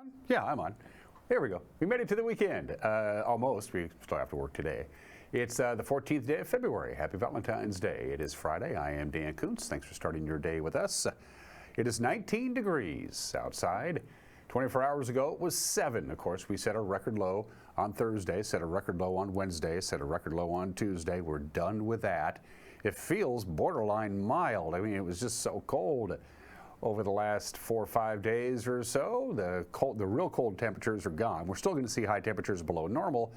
on? Yeah, I'm on. Here we go. We made it to the weekend. Almost. We still have to work today. It's the 14th day of February. Happy Valentine's Day. It is Friday. I am Dan Kuntz. Thanks for starting your day with us. It is 19 degrees outside. 24 hours ago, it was 7. Of course, we set a record low on Thursday, set a record low on Wednesday, set a record low on Tuesday. We're done with that. It feels borderline mild. I mean, it was just so cold over the last 4 or 5 days or so. The real cold temperatures are gone. We're still going to see high temperatures below normal.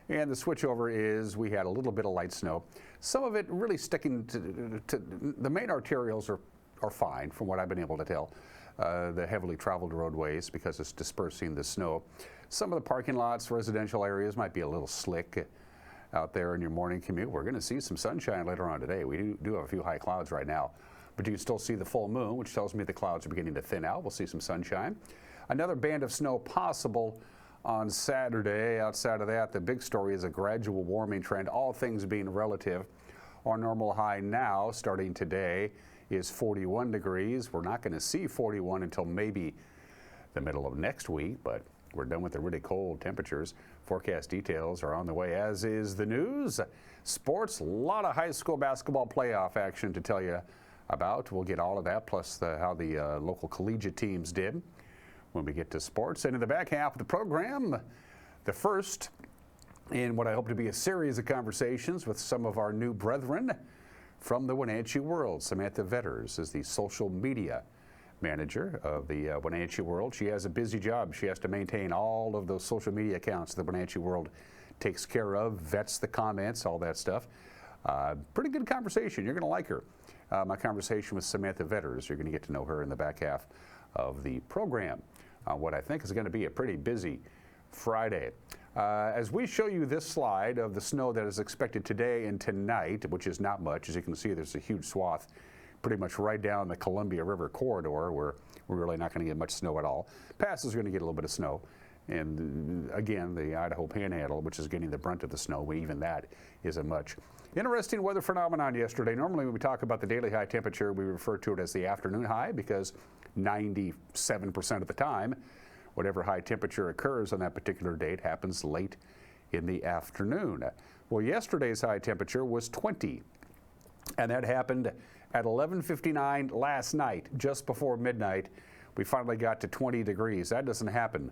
And the switchover is we had a little bit of light snow. Some of it really sticking to the main arterials are fine from what I've been able to tell. The heavily traveled roadways because it's dispersing the snow. Some of the parking lots, residential areas might be a little slick out there in your morning commute. We're going to see some sunshine later on today. We do have a few high clouds right now, but you can still see the full moon, which tells me the clouds are beginning to thin out. We'll see some sunshine. Another band of snow possible on Saturday. Outside of that, the big story is a gradual warming trend, all things being relative. Our normal high now, starting today, is 41 degrees. We're not going to see 41 until maybe the middle of next week, but we're done with the really cold temperatures. Forecast details are on the way, as is the news. Sports, a lot of high school basketball playoff action to tell you about. We'll get all of that, plus how the local collegiate teams did when we get to sports. And in the back half of the program, the first in what I hope to be a series of conversations with some of our new brethren from the Wenatchee world. Samantha Vetters is the social media manager of the Wenatchee world. She has a busy job. She has to maintain all of those social media accounts the Wenatchee world takes care of, vets the comments, all that stuff. Pretty good conversation. You're going to like her. My conversation with Samantha Vetters. You're going to get to know her in the back half of the program. What I think is going to be a pretty busy Friday. As we show you this slide of the snow that is expected today and tonight, which is not much. As you can see, there's a huge swath pretty much right down the Columbia River corridor where we're really not going to get much snow at all. Pass is going to get a little bit of snow. And again, the Idaho Panhandle, which is getting the brunt of the snow, even that isn't much. Interesting weather phenomenon yesterday. Normally when we talk about the daily high temperature, we refer to it as the afternoon high because 97% of the time, whatever high temperature occurs on that particular date happens late in the afternoon. Well, yesterday's high temperature was 20, and that happened at 11:59 last night, just before midnight. We finally got to 20 degrees. That doesn't happen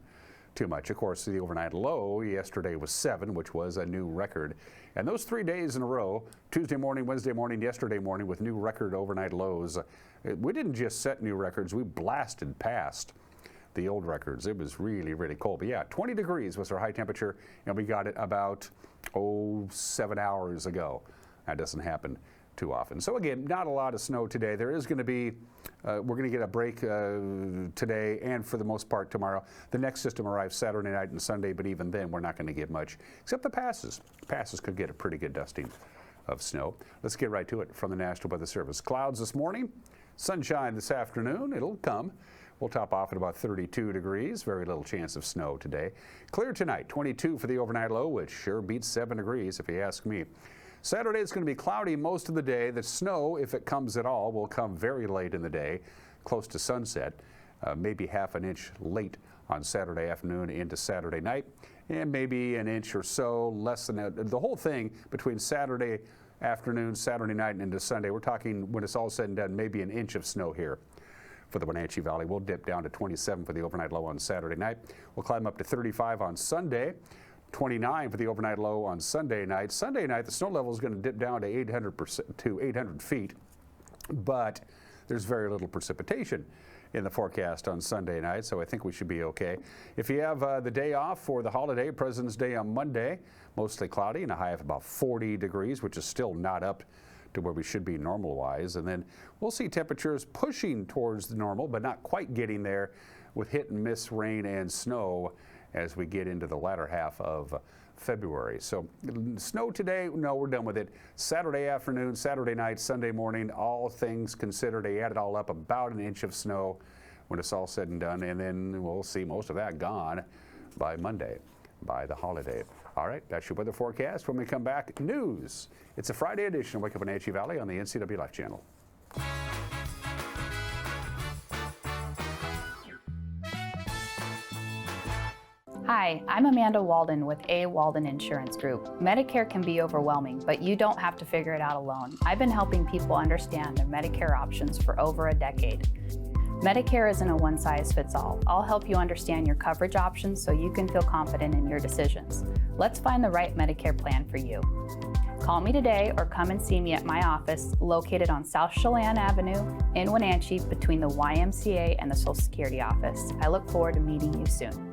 too much. Of course, the overnight low yesterday was 7, which was a new record. And those 3 days in a row, Tuesday morning, Wednesday morning, yesterday morning, with new record overnight lows, we didn't just set new records, we blasted past the old records. It was really, really cold. But yeah, 20 degrees was our high temperature, and we got it about, 7 hours ago. That doesn't happen too often. So again, not a lot of snow today. There is going to be, we're going to get a break today and for the most part tomorrow. The next system arrives Saturday night and Sunday, but even then we're not going to get much, except the passes. Passes could get a pretty good dusting of snow. Let's get right to it from the National Weather Service. Clouds this morning, sunshine this afternoon. It'll come. We'll top off at about 32 degrees. Very little chance of snow today. Clear tonight, 22 for the overnight low, which sure beats 7 degrees if you ask me. Saturday is going to be cloudy most of the day. The snow, if it comes at all, will come very late in the day, close to sunset, maybe half an inch late on Saturday afternoon into Saturday night, and maybe an inch or so less than that. The whole thing between Saturday afternoon, Saturday night, and into Sunday, we're talking, when it's all said and done, maybe an inch of snow here for the Wenatchee Valley. We'll dip down to 27 for the overnight low on Saturday night. We'll climb up to 35 on Sunday. 29 for the overnight low on Sunday night. Sunday night, the snow level is going to dip down to 800 feet, but there's very little precipitation in the forecast on Sunday night, so I think we should be okay. If you have the day off for the holiday, President's Day on Monday, mostly cloudy and a high of about 40 degrees, which is still not up to where we should be normal-wise. And then we'll see temperatures pushing towards the normal, but not quite getting there with hit and miss rain and snow as we get into the latter half of February. So snow today, no, we're done with it. Saturday afternoon, Saturday night, Sunday morning, all things considered, they add it all up, about an inch of snow when it's all said and done, and then we'll see most of that gone by Monday, by the holiday. All right, that's your weather forecast. When we come back, news. It's a Friday edition of Wake Up Wenatchee Valley on the NCWLIFE channel. Hi, I'm Amanda Walden with A. Walden Insurance Group. Medicare can be overwhelming, but you don't have to figure it out alone. I've been helping people understand their Medicare options for over a decade. Medicare isn't a one-size-fits-all. I'll help you understand your coverage options so you can feel confident in your decisions. Let's find the right Medicare plan for you. Call me today or come and see me at my office located on South Chelan Avenue in Wenatchee between the YMCA and the Social Security office. I look forward to meeting you soon.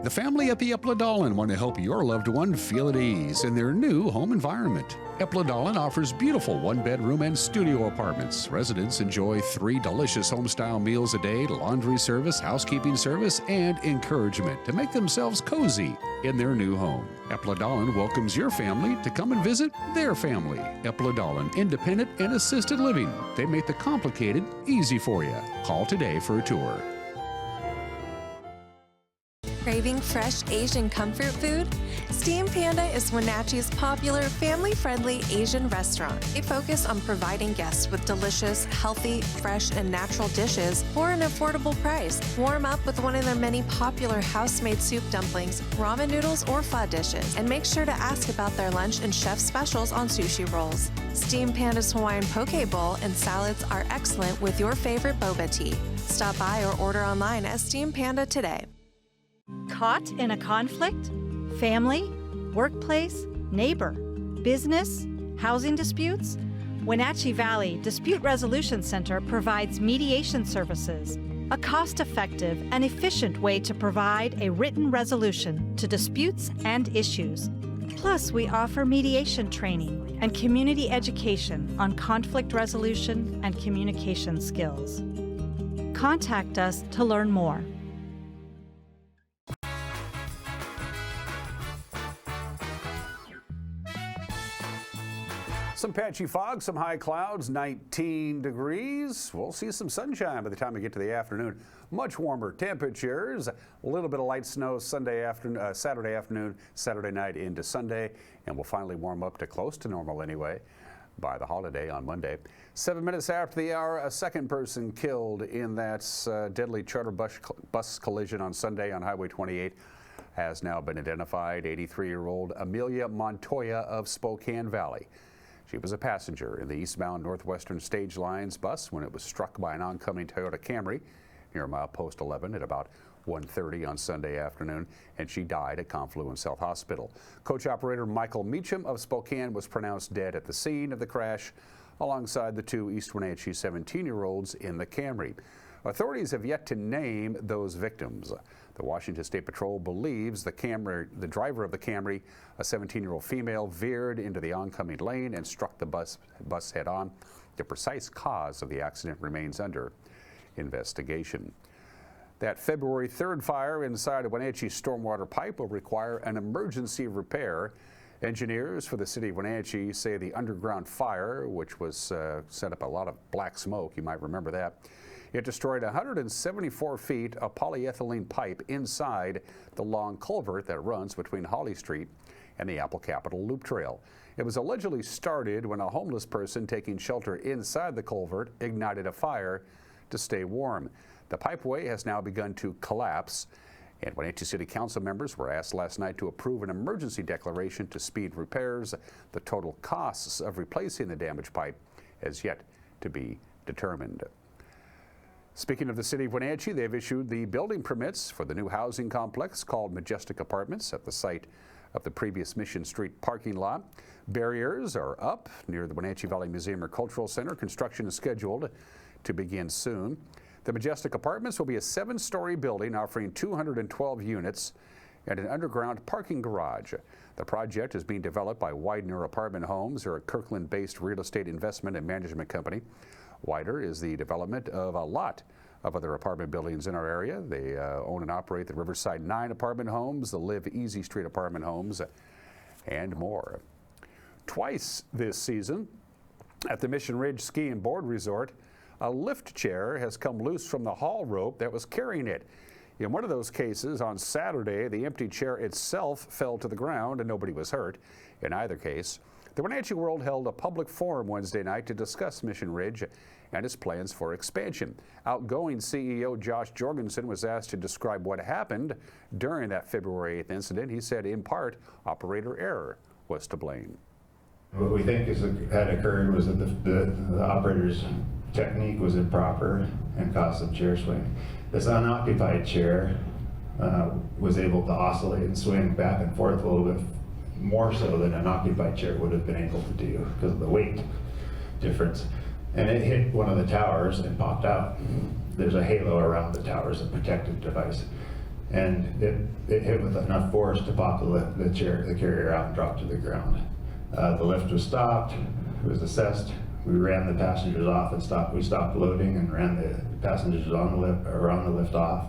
The family at the Epladolin want to help your loved one feel at ease in their new home environment. Epladolin offers beautiful one-bedroom and studio apartments. Residents enjoy 3 delicious home-style meals a day, laundry service, housekeeping service, and encouragement to make themselves cozy in their new home. Epladolin welcomes your family to come and visit their family. Epladolin, independent and assisted living. They make the complicated easy for you. Call today for a tour. Craving fresh Asian comfort food? Steam Panda is Wenatchee's popular, family-friendly Asian restaurant. They focus on providing guests with delicious, healthy, fresh, and natural dishes for an affordable price. Warm up with one of their many popular house-made soup dumplings, ramen noodles, or pho dishes. And make sure to ask about their lunch and chef specials on sushi rolls. Steam Panda's Hawaiian poke bowl and salads are excellent with your favorite boba tea. Stop by or order online at Steam Panda today. Caught in a conflict? Family? Workplace? Neighbor? Business? Housing disputes? Wenatchee Valley Dispute Resolution Center provides mediation services, a cost-effective and efficient way to provide a written resolution to disputes and issues. Plus, we offer mediation training and community education on conflict resolution and communication skills. Contact us to learn more. Some patchy fog, some high clouds, 19 degrees. We'll see some sunshine by the time we get to the afternoon. Much warmer temperatures. A little bit of light snow Saturday afternoon, Saturday night into Sunday, and we'll finally warm up to close to normal anyway by the holiday on Monday. 7 minutes after the hour, a second person killed in that deadly charter bus collision on Sunday on Highway 28 has now been identified. 83-year-old Amelia Montoya of Spokane Valley. She was a passenger in the eastbound Northwestern Stage Lines bus when it was struck by an oncoming Toyota Camry near milepost 11 at about 1:30 on Sunday afternoon, and she died at Confluence Health Hospital. Coach operator Michael Meacham of Spokane was pronounced dead at the scene of the crash alongside the 2 East Wenatchee 17-year-olds in the Camry. Authorities have yet to name those victims. The Washington State Patrol believes the driver of the Camry, a 17-year-old female, veered into the oncoming lane and struck the bus head-on. The precise cause of the accident remains under investigation. That February 3rd fire inside a Wenatchee stormwater pipe will require an emergency repair. Engineers for the city of Wenatchee say the underground fire, which was set up a lot of black smoke, you might remember that, it destroyed 174 feet of polyethylene pipe inside the long culvert that runs between Holly Street and the Apple Capitol Loop Trail. It was allegedly started when a homeless person taking shelter inside the culvert ignited a fire to stay warm. The pipeway has now begun to collapse, and Wenatchee City Council members were asked last night to approve an emergency declaration to speed repairs. The total costs of replacing the damaged pipe has yet to be determined. Speaking of the city of Wenatchee, they've issued the building permits for the new housing complex called Majestic Apartments at the site of the previous Mission Street parking lot. Barriers are up near the Wenatchee Valley Museum or Cultural Center. Construction is scheduled to begin soon. The Majestic Apartments will be a 7-story building offering 212 units and an underground parking garage. The project is being developed by Widener Apartment Homes, or a Kirkland-based real estate investment and management company. Widener is the development of a lot of other apartment buildings in our area. They own and operate the Riverside 9 apartment homes, the Live Easy Street apartment homes, and more. Twice this season at the Mission Ridge Ski and Board Resort, a lift chair has come loose from the haul rope that was carrying it. In one of those cases, on Saturday, the empty chair itself fell to the ground and nobody was hurt. In either case, The Wenatchee World held a public forum Wednesday night to discuss Mission Ridge and its plans for expansion. Outgoing CEO Josh Jorgensen was asked to describe what happened during that February 8th incident. He said, in part, operator error was to blame. What we think had occurred was that the operator's technique was improper and caused some chair swing. This unoccupied chair was able to oscillate and swing back and forth a little bit more so than an occupied chair would have been able to do because of the weight difference. And it hit one of the towers and popped out. There's a halo around the towers, a protective device. And it hit with enough force to pop the carrier out and drop to the ground. The lift was stopped, it was assessed. We ran the passengers off and we stopped loading and ran the passengers on the lift off.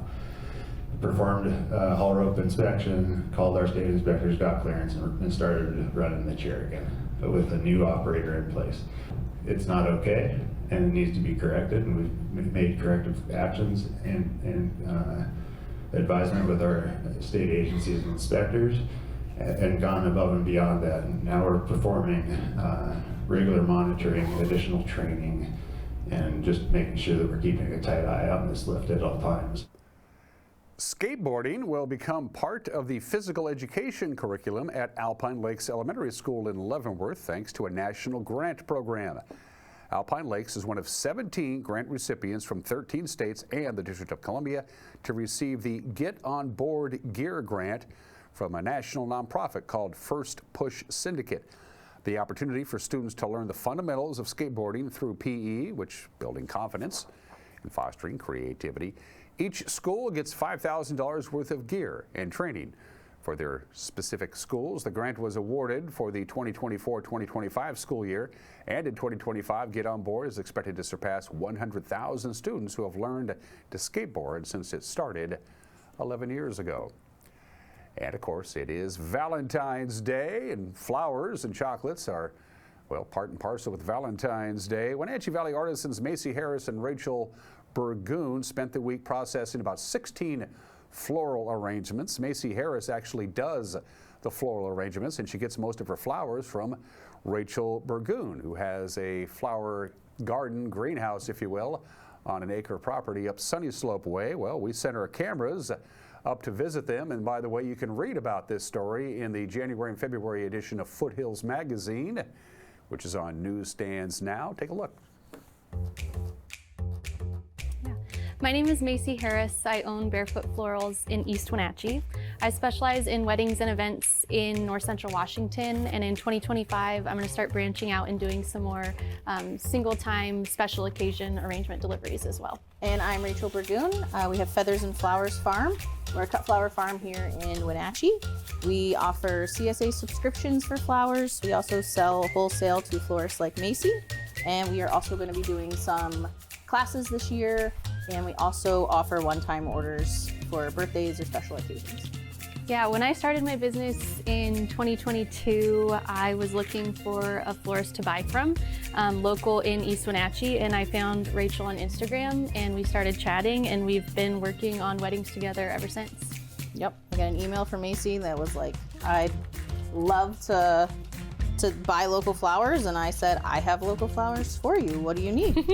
Performed a haul rope inspection, called our state inspectors, got clearance, and started running the chair again, but with a new operator in place. It's not okay, and it needs to be corrected, and we've made corrective actions and advisement with our state agencies and inspectors, and gone above and beyond that. And now we're performing regular monitoring, additional training, and just making sure that we're keeping a tight eye on this lift at all times. Skateboarding will become part of the physical education curriculum at Alpine Lakes Elementary School in Leavenworth thanks to a national grant program. Alpine Lakes is one of 17 grant recipients from 13 states and the District of Columbia to receive the Get On Board Gear grant from a national nonprofit called First Push Syndicate. The opportunity for students to learn the fundamentals of skateboarding through PE, which building confidence and fostering creativity. Each school gets $5,000 worth of gear and training. For their specific schools, the grant was awarded for the 2024-2025 school year, and in 2025, Get On Board is expected to surpass 100,000 students who have learned to skateboard since it started 11 years ago. And of course, it is Valentine's Day, and flowers and chocolates are, well, part and parcel with Valentine's Day. Wenatchee Valley artisans Macy Harris and Rachel Burgoon spent the week processing about 16 floral arrangements. Macy Harris actually does the floral arrangements, and she gets most of her flowers from Rachel Burgoon, who has a flower garden, greenhouse, if you will, on an acre property up Sunny Slope Way. Well, we sent our cameras up to visit them, and by the way, you can read about this story in the January and February edition of Foothills Magazine, which is on newsstands now. Take a look. My name is Macy Harris. I own Barefoot Florals in East Wenatchee. I specialize in weddings and events in North Central Washington, and in 2025 I'm going to start branching out and doing some more single-time special occasion arrangement deliveries as well. And I'm Rachel Burgoon. We have Feathers and Flowers Farm. We're a cut flower farm here in Wenatchee. We offer CSA subscriptions for flowers. We also sell wholesale to florists like Macy, and we are also going to be doing some classes this year, and we also offer one-time orders for birthdays or special occasions. Yeah, when I started my business in 2022, I was looking for a florist to buy from, local in East Wenatchee, and I found Rachel on Instagram, and we started chatting, and we've been working on weddings together ever since. Yep, I got an email from Macy that was like, I'd love to buy local flowers, and I said, I have local flowers for you. What do you need?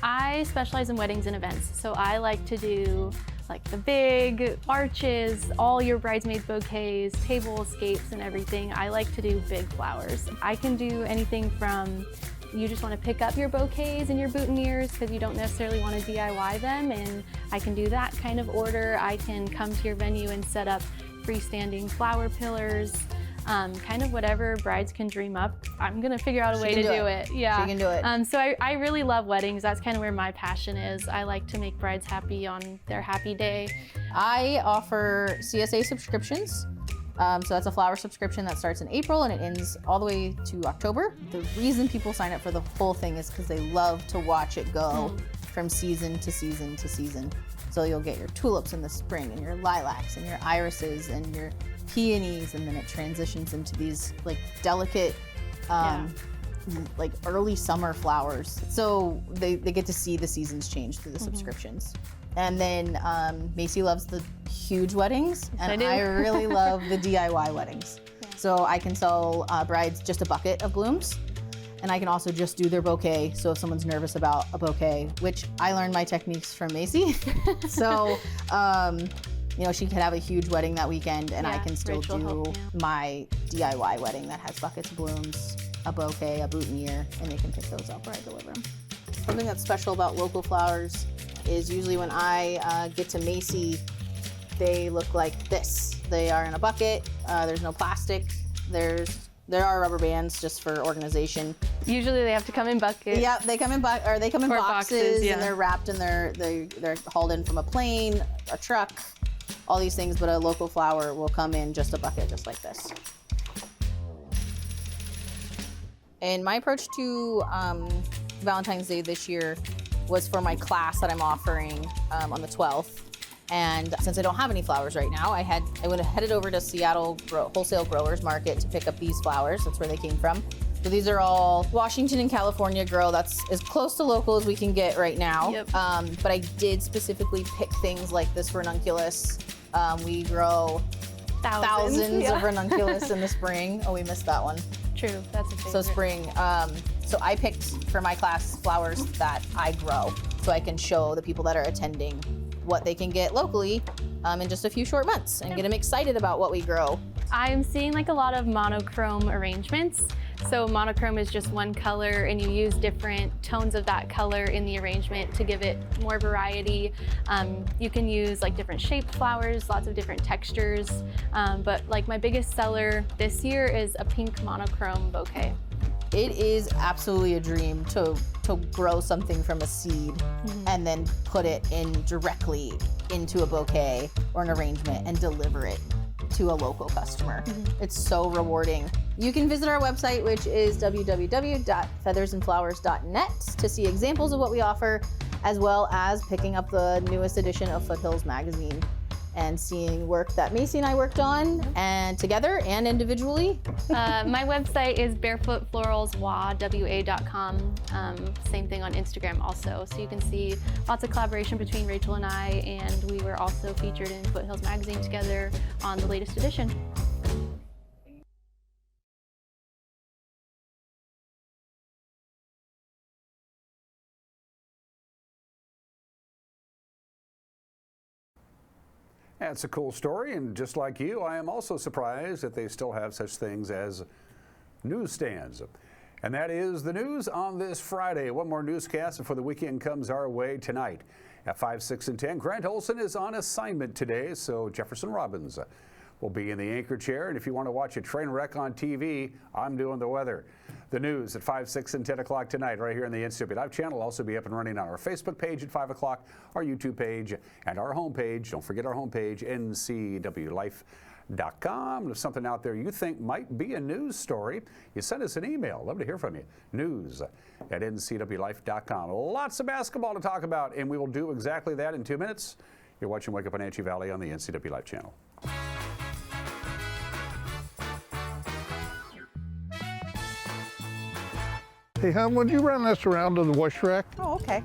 I specialize in weddings and events, so I like to do like the big arches, all your bridesmaid bouquets, table escapes and everything. I like to do big flowers. I can do anything from you just want to pick up your bouquets and your boutonnieres because you don't necessarily want to DIY them, and I can do that kind of order. I can come to your venue and set up freestanding flower pillars. Kind of whatever brides can dream up. I'm gonna figure out a way to do it. Yeah, she can do it. So I really love weddings. That's kind of where my passion is. I like to make brides happy on their happy day. I offer CSA subscriptions. So that's a flower subscription that starts in April and it ends all the way to October. The reason people sign up for the whole thing is because they love to watch it go from season to season to season. So you'll get your tulips in the spring and your lilacs and your irises and your peonies, and then it transitions into these like delicate, like early summer flowers. So they get to see the seasons change through the subscriptions. And then Macy loves the huge weddings, and I really love the DIY weddings. So I can sell brides just a bucket of blooms, and I can also just do their bouquet. So if someone's nervous about a bouquet, which I learned my techniques from Macy. So, you know, she could have a huge wedding that weekend, and I can still do my DIY wedding that has buckets of blooms, a bouquet, a boutonniere, and they can pick those up or I deliver them. Something that's special about local flowers is usually when I get to Macy, they look like this. They are in a bucket, there's no plastic, there are rubber bands just for organization. Usually they have to come in buckets. Yeah, they come in boxes, and they're wrapped and they're hauled in from a plane, a truck, all these things, but a local flower will come in just a bucket just like this. And my approach to Valentine's Day this year was for my class that I'm offering on the 12th. And since I don't have any flowers right now, I went headed over to Seattle Wholesale Growers Market to pick up these flowers. That's where they came from. So these are all Washington and California grow. That's as close to local as we can get right now. Yep. But I did specifically pick things like this ranunculus. We grow thousands of ranunculus in the spring. Oh, we missed that one. True, that's a favorite. So spring. So I picked for my class flowers that I grow, so I can show the people that are attending what they can get locally in just a few short months and get them excited about what we grow. I'm seeing like a lot of monochrome arrangements. So monochrome is just one color, and you use different tones of that color in the arrangement to give it more variety. You can use like different shaped flowers, lots of different textures. But like my biggest seller this year is a pink monochrome bouquet. It is absolutely a dream to grow something from a seed and then put it in directly into a bouquet or an arrangement and deliver it to a local customer. It's so rewarding. You can visit our website, which is www.feathersandflowers.net, to see examples of what we offer, as well as picking up the newest edition of Foothills magazine and seeing work that Macy and I worked on, and together and individually. My website is barefootfloralswa.com. Same thing on Instagram also. So you can see lots of collaboration between Rachel and I, and we were also featured in Foothills magazine together on the latest edition. That's a cool story, and just like you, I am also surprised that they still have such things as newsstands. And that is the news on this Friday. One more newscast before the weekend comes our way tonight. At 5, 6, and 10, Grant Olson is on assignment today, so Jefferson Robbins will be in the anchor chair. And if you want to watch a train wreck on TV, I'm doing the weather. The news at 5, 6, and 10 o'clock tonight right here in the NCWLIFE channel. Also be up and running on our Facebook page at 5 o'clock, our YouTube page, and our homepage. Don't forget our homepage, NCWLIFE.com. And if something out there you think might be a news story, you send us an email. Love to hear from you. News@NCWLIFE.com. Lots of basketball to talk about, and we will do exactly that in 2 minutes. You're watching Wake Up Wenatchee Valley on the NCWLIFE channel. Hey, hon, would you run this around to the wash rack? Oh, okay.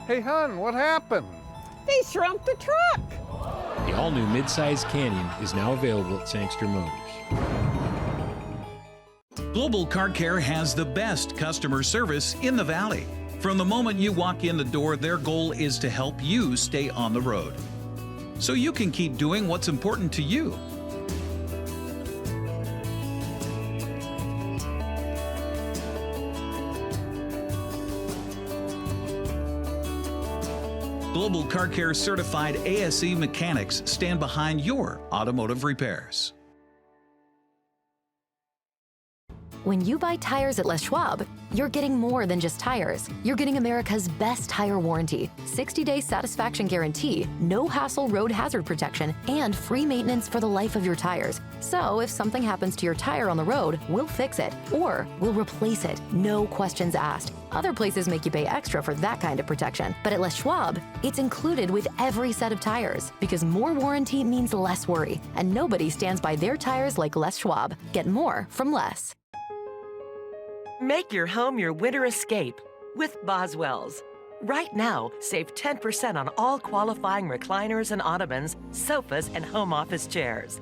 Hey, hon, what happened? They shrunk the truck. The all-new midsize Canyon is now available at Sangster Motors. Global Car Care has the best customer service in the Valley. From the moment you walk in the door, their goal is to help you stay on the road, so you can keep doing what's important to you. Global Car Care certified ASE mechanics stand behind your automotive repairs. When you buy tires at Les Schwab, you're getting more than just tires. You're getting America's best tire warranty, 60-day satisfaction guarantee, no hassle road hazard protection, and free maintenance for the life of your tires. So if something happens to your tire on the road, we'll fix it, or we'll replace it, no questions asked. Other places make you pay extra for that kind of protection, but at Les Schwab, it's included with every set of tires, because more warranty means less worry, and nobody stands by their tires like Les Schwab. Get more from Les. Make your home your winter escape with Boswell's. Right now, save 10% on all qualifying recliners and ottomans, sofas, and home office chairs.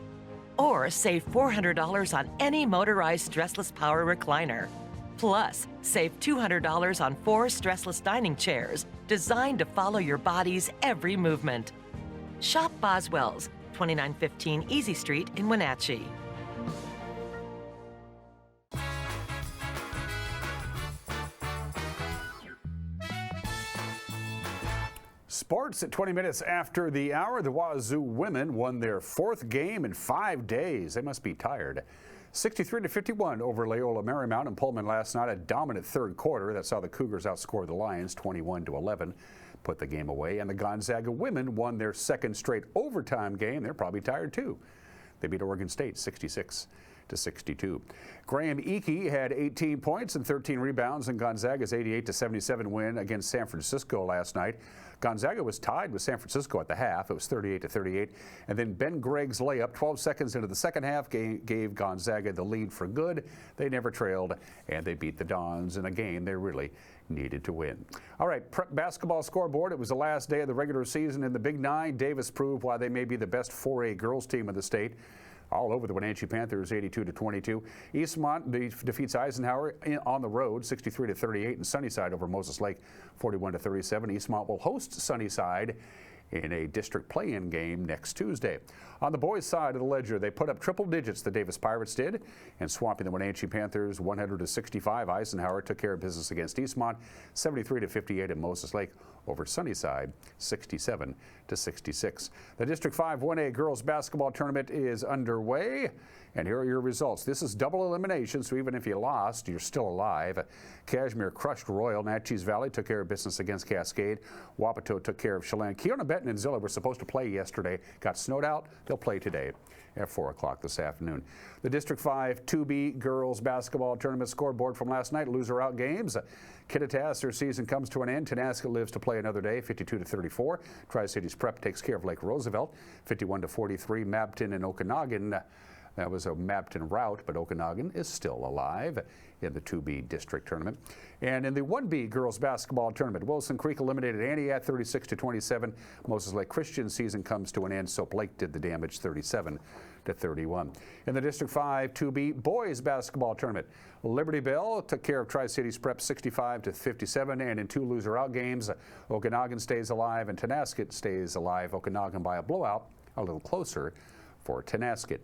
Or save $400 on any motorized stressless power recliner. Plus, save $200 on 4 stressless dining chairs designed to follow your body's every movement. Shop Boswell's, 2915 Easy Street in Wenatchee. Sports at 20 minutes after the hour. The Wazoo women won their 4th game in 5 days. They must be tired. 63-51 over Loyola Marymount and Pullman last night. A dominant third quarter that saw the Cougars outscore the Lions 21-11, put the game away. And the Gonzaga women won their 2nd straight overtime game. They're probably tired too. They beat Oregon State 66-62. Graham Eke had 18 points and 13 rebounds in Gonzaga's 88-77 win against San Francisco last night. Gonzaga was tied with San Francisco at the half. It was 38-38. And then Ben Gregg's layup 12 seconds into the second half gave Gonzaga the lead for good. They never trailed, and they beat the Dons in a game they really needed to win. All right, prep basketball scoreboard. It was the last day of the regular season in the Big Nine. Davis proved why they may be the best 4A girls team in the state. All over the Wenatchee Panthers, 82-22. Eastmont defeats Eisenhower on the road, 63-38, and Sunnyside over Moses Lake, 41-37. Eastmont will host Sunnyside in a district play-in game next Tuesday. On the boys' side of the ledger, they put up triple digits, the Davis Pirates did, and swamping the Wenatchee Panthers 100-65. Eisenhower took care of business against Eastmont, 73-58, and Moses Lake over Sunnyside, 67-66. The District 5 1A girls basketball tournament is underway, and here are your results. This is double elimination, so even if you lost, you're still alive. Cashmere crushed Royal. Natchez Valley took care of business against Cascade. Wapato took care of Chelan. Keona Benton and Zilla were supposed to play yesterday. Got snowed out. They'll play today at 4 o'clock this afternoon. The District 5 2B girls basketball tournament scoreboard from last night. Loser out games. Kittitas, their season comes to an end. Tenasket lives to play another day, 52-34. Tri-Cities Prep takes care of Lake Roosevelt, 51-43. Mabton and Okanagan. That was a Mabton rout, but Okanagan is still alive in the 2B district tournament. And in the 1B girls basketball tournament, Wilson Creek eliminated Antioch 36-27. Moses Lake Christian season comes to an end. Soap Lake did the damage, 37-31. In the District 5 2B boys basketball tournament, Liberty Bell took care of Tri-Cities Prep 65-57. And in 2 loser out games, Okanagan stays alive and Tenasket stays alive. Okanagan by a blowout, a little closer for Tenasket.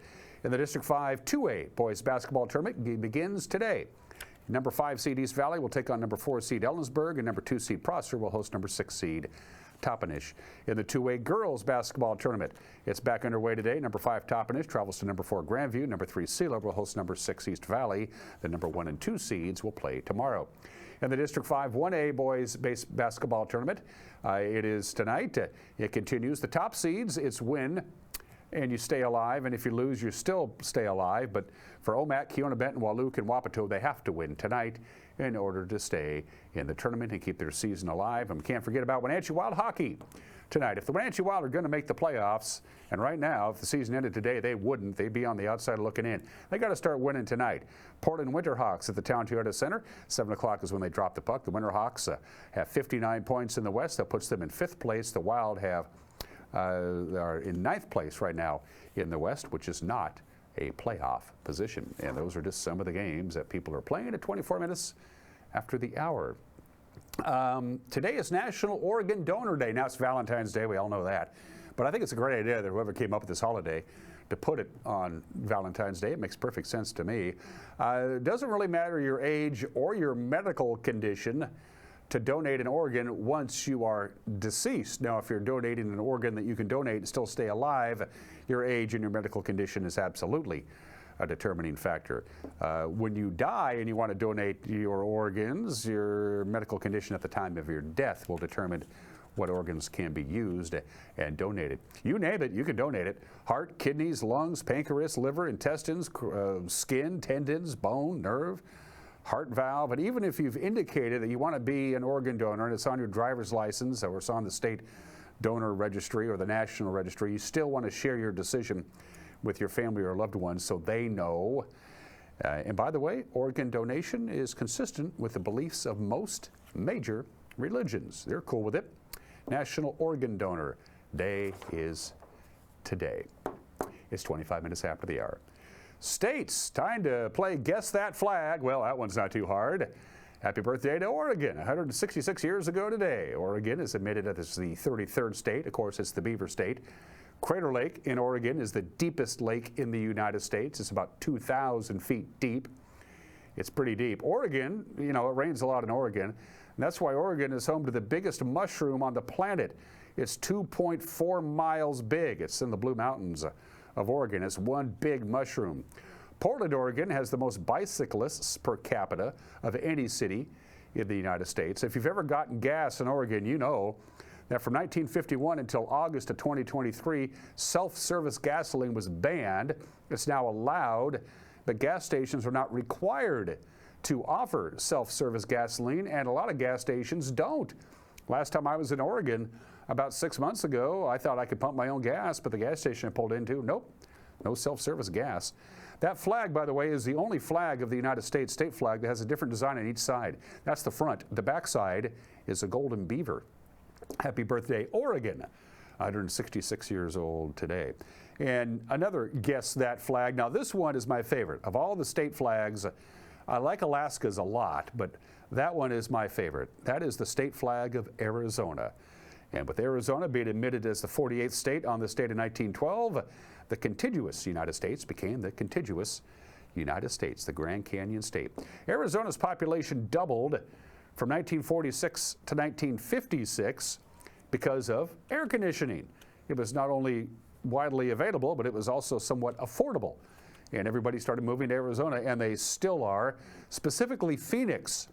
In the District 5 2A boys basketball tournament begins today. Number 5 seed East Valley will take on number 4 seed Ellensburg, and number 2 seed Prosser will host number 6 seed Toppenish. In the 2A girls basketball tournament, it's back underway today. Number 5 Toppenish travels to number 4 Grandview. Number 3 Sealer will host number 6 East Valley. The number 1 and 2 seeds will play tomorrow. In the District 5 1A boys basketball tournament, it is tonight. It continues. The top seeds, it's win and you stay alive, and if you lose, you still stay alive. But for Omak, Keona Benton, Walook, and Wapato, they have to win tonight in order to stay in the tournament and keep their season alive. And we can't forget about Wenatchee Wild hockey tonight. If the Wenatchee Wild are going to make the playoffs, and right now, if the season ended today, they wouldn't. They'd be on the outside looking in. They got to start winning tonight. Portland Winterhawks at the Town Toyota Center. 7 o'clock is when they drop the puck. The Winterhawks have 59 points in the West. That puts them in 5th place. The Wild are in 9th place right now in the West, which is not a playoff position. And those are just some of the games that people are playing at 24 minutes after the hour. Today is National Organ Donor Day. Now it's Valentine's Day, we all know that. But I think it's a great idea that whoever came up with this holiday to put it on Valentine's Day. It makes perfect sense to me. It doesn't really matter your age or your medical condition to donate an organ once you are deceased. Now, if you're donating an organ that you can donate and still stay alive, your age and your medical condition is absolutely a determining factor. When you die and you want to donate your organs, your medical condition at the time of your death will determine what organs can be used and donated. You name it, you can donate it. Heart, kidneys, lungs, pancreas, liver, intestines, skin, tendons, bone, nerve, heart valve, and even if you've indicated that you want to be an organ donor and it's on your driver's license or it's on the state donor registry or the national registry, you still want to share your decision with your family or loved ones so they know. And by the way, organ donation is consistent with the beliefs of most major religions. They're cool with it. National Organ Donor Day is today. It's 25 minutes after the hour. States, time to play Guess That Flag. Well, that one's not too hard. Happy birthday to Oregon. 166 years ago today, Oregon is admitted as the 33rd state. Of course, it's the Beaver State. Crater Lake in Oregon is the deepest lake in the United States. It's about 2,000 feet deep. It's pretty deep. Oregon, you know, it rains a lot in Oregon, and that's why Oregon is home to the biggest mushroom on the planet. It's 2.4 miles big. It's in the Blue Mountains of Oregon. It's one big mushroom. Portland, Oregon has the most bicyclists per capita of any city in the United States. If you've ever gotten gas in Oregon, you know that from 1951 until August of 2023, self-service gasoline was banned. It's now allowed, but gas stations are not required to offer self-service gasoline, and a lot of gas stations don't. Last time I was in Oregon, about 6 months ago, I thought I could pump my own gas, but the gas station I pulled into, nope, no self-service gas. That flag, by the way, is the only flag of the United States, state flag, that has a different design on each side. That's the front. The back side is a golden beaver. Happy birthday, Oregon. 166 years old today. And another Guess That Flag. Now, this one is my favorite. Of all the state flags, I like Alaska's a lot, but that one is my favorite. That is the state flag of Arizona. And with Arizona being admitted as the 48th state on this date in 1912, the contiguous United States became the contiguous United States, the Grand Canyon state. Arizona's population doubled from 1946 to 1956 because of air conditioning. It was not only widely available, but it was also somewhat affordable. And everybody started moving to Arizona, and they still are, specifically Phoenix.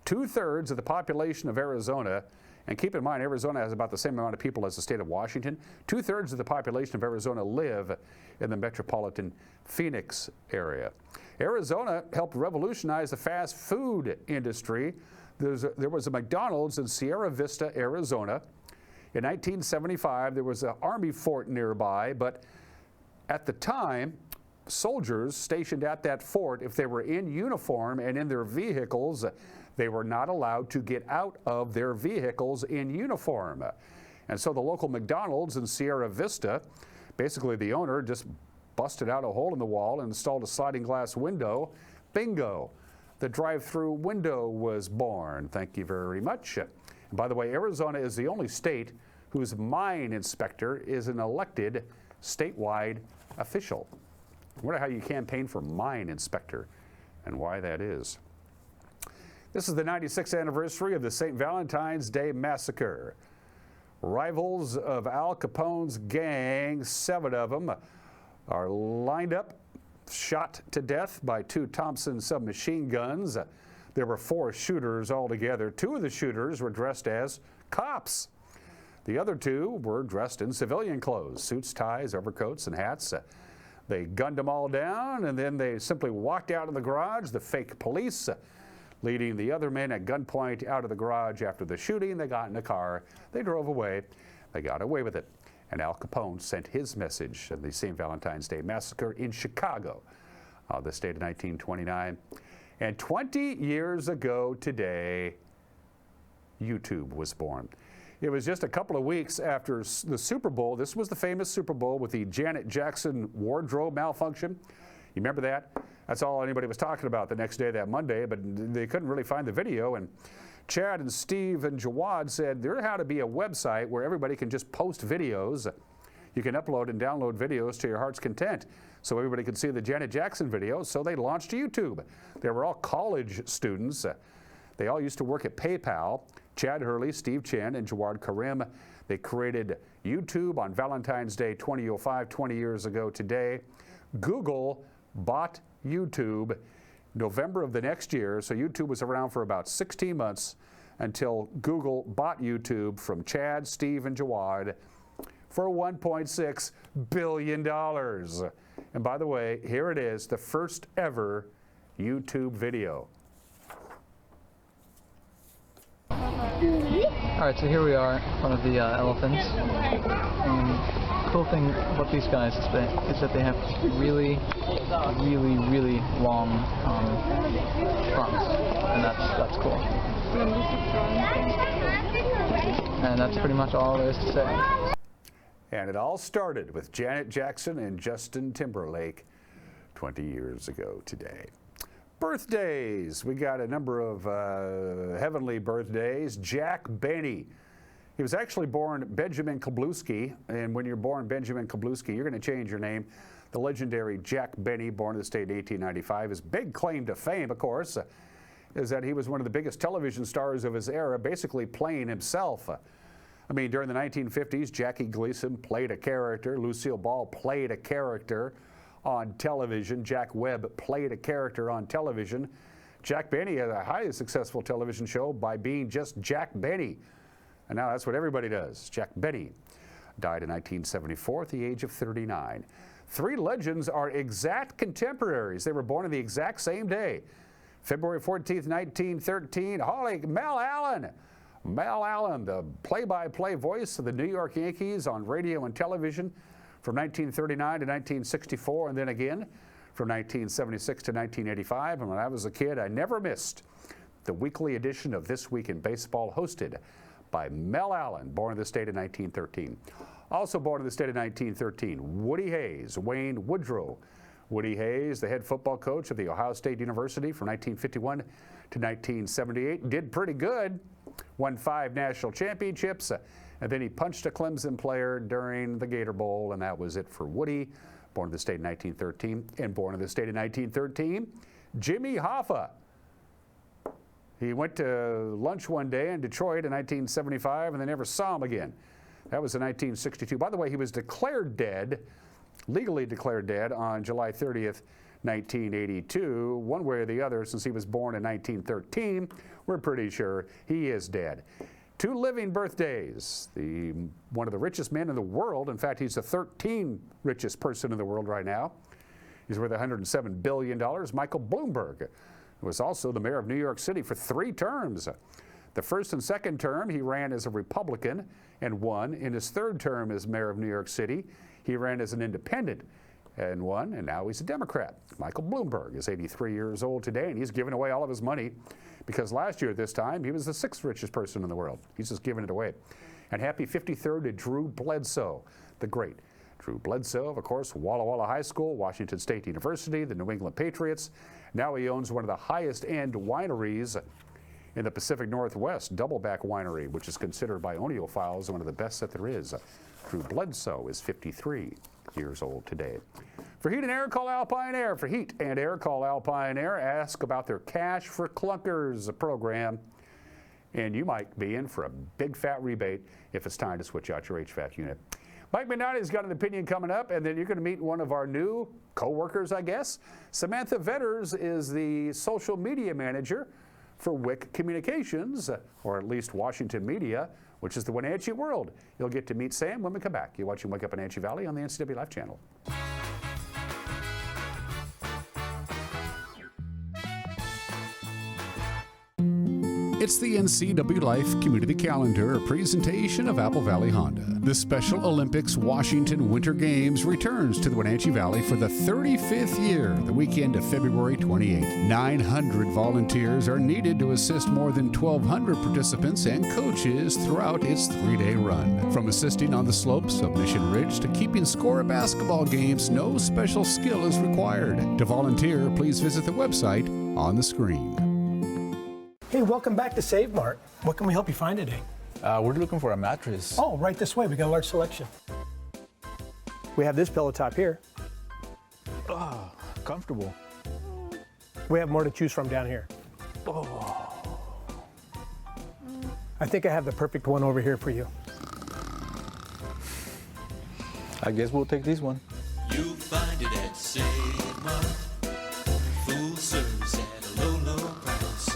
2/3 of the population of Arizona, and keep in mind, Arizona has about the same amount of people as the state of Washington. 2/3 of the population of Arizona live in the metropolitan Phoenix area. Arizona helped revolutionize the fast food industry. There was a McDonald's in Sierra Vista, Arizona. In 1975, there was an army fort nearby, but at the time, soldiers stationed at that fort, if they were in uniform and in their vehicles, they were not allowed to get out of their vehicles in uniform. And so the local McDonald's in Sierra Vista, basically the owner just busted out a hole in the wall and installed a sliding glass window. Bingo! The drive-through window was born. Thank you very much. And by the way, Arizona is the only state whose mine inspector is an elected statewide official. I wonder how you campaign for mine inspector and why that is. This is the 96th anniversary of the St. Valentine's Day Massacre. Rivals of Al Capone's gang, 7 of them, are lined up, shot to death by 2 Thompson submachine guns. There were 4 shooters altogether. 2 of the shooters were dressed as cops. The other 2 were dressed in civilian clothes, suits, ties, overcoats, and hats. They gunned them all down, and then they simply walked out of the garage, the fake police, leading the other men at gunpoint out of the garage after the shooting. They got in a car. They drove away. They got away with it. And Al Capone sent his message of the St. Valentine's Day Massacre in Chicago, this date of 1929. And 20 years ago today, YouTube was born. It was just a couple of weeks after the Super Bowl. This was the famous Super Bowl with the Janet Jackson wardrobe malfunction. You remember that? That's all anybody was talking about the next day, that Monday, but they couldn't really find the video. And Chad and Steve and Jawad said there had to be a website where everybody can just post videos. You can upload and download videos to your heart's content so everybody could see the Janet Jackson video. So they launched YouTube. They were all college students. They all used to work at PayPal. Chad Hurley, Steve Chen, and Jawad Karim. They created YouTube on Valentine's Day 2005, 20 years ago today. Google bought YouTube November of the next year. So YouTube was around for about 16 months until Google bought YouTube from Chad, Steve, and Jawad for $1.6 billion. And by the way, here it is, the first ever YouTube video. All right, so here we are in front of the elephants. And the cool thing about these guys is that they have really long trunks, and that's cool. And that's pretty much all there is to say. And it all started with Janet Jackson and Justin Timberlake 20 years ago today. Birthdays. We got a number of heavenly birthdays. Jack Benny. He was actually born Benjamin Kablowski, and when you're born Benjamin Kablowski, you're going to change your name. The legendary Jack Benny, born in the state in 1895. His big claim to fame, of course, is that he was one of the biggest television stars of his era, basically playing himself. I mean, during the 1950s, Jackie Gleason played a character. Lucille Ball played a character on television. Jack Webb played a character on television. Jack Benny had a highly successful television show by being just Jack Benny. And now that's what everybody does. Jack Benny died in 1974 at the age of 39. Three legends are exact contemporaries. They were born on the exact same day. February 14th, 1913, Mel Allen. Mel Allen, the play-by-play voice of the New York Yankees on radio and television from 1939 to 1964, and then again from 1976 to 1985. And when I was a kid, I never missed the weekly edition of This Week in Baseball, hosted by Mel Allen, born in the state of 1913. Also born in the state of 1913, Woody Hayes, Wayne Woodrow. Woody Hayes, the head football coach of the Ohio State University from 1951 to 1978, did pretty good, won 5 national championships, and then he punched a Clemson player during the Gator Bowl, and that was it for Woody, born in the state in 1913. And born in the state in 1913, Jimmy Hoffa. He went to lunch one day in Detroit in 1975, and they never saw him again. That was in 1962. By the way, he was declared dead, legally declared dead, on July 30th, 1982. One way or the other, since he was born in 1913, we're pretty sure he is dead. 2 living birthdays. One of the richest men in the world. In fact, he's the 13th richest person in the world right now. He's worth $107 billion. Michael Bloomberg was also the mayor of New York City for 3 terms. The first and second term, he ran as a Republican and won. In his third term as mayor of New York City, he ran as an independent and won, and now he's a Democrat. Michael Bloomberg is 83 years old today, and he's giving away all of his money because last year at this time, he was the 6th richest person in the world. He's just giving it away. And happy 53rd to Drew Bledsoe, the great Drew Bledsoe, of course, Walla Walla High School, Washington State University, the New England Patriots. Now he owns one of the highest-end wineries in the Pacific Northwest, Doubleback Winery, which is considered by audiophiles one of the best that there is. Drew Bledsoe is 53 years old today. For Heat and Air, call Alpine Air. For Heat and Air, call Alpine Air. Ask about their Cash for Clunkers program, and you might be in for a big fat rebate if it's time to switch out your HVAC unit. Mike Mignotti's got an opinion coming up, and then you're going to meet one of our new co-workers, I guess. Samantha Vetters is the social media manager for WIC Communications, or at least Washington Media, which is the Wenatchee world. You'll get to meet Sam when we come back. You're watching Wake Up Wenatchee Valley on the NCWLIFE channel. It's the NCWLIFE Community Calendar, a presentation of Apple Valley Honda. The Special Olympics Washington Winter Games returns to the Wenatchee Valley for the 35th year, the weekend of February 28th. 900 volunteers are needed to assist more than 1,200 participants and coaches throughout its 3-day run. From assisting on the slopes of Mission Ridge to keeping score of basketball games, no special skill is required. To volunteer, please visit the website on the screen. Hey, welcome back to Save Mart. What can we help you find today? We're looking for a mattress. Oh, right this way. We got a large selection. We have this pillow top here. Oh, comfortable. We have more to choose from down here. Oh. I think I have the perfect one over here for you. I guess we'll take this one. You'll find it at Save Mart. Full service at a low, low price.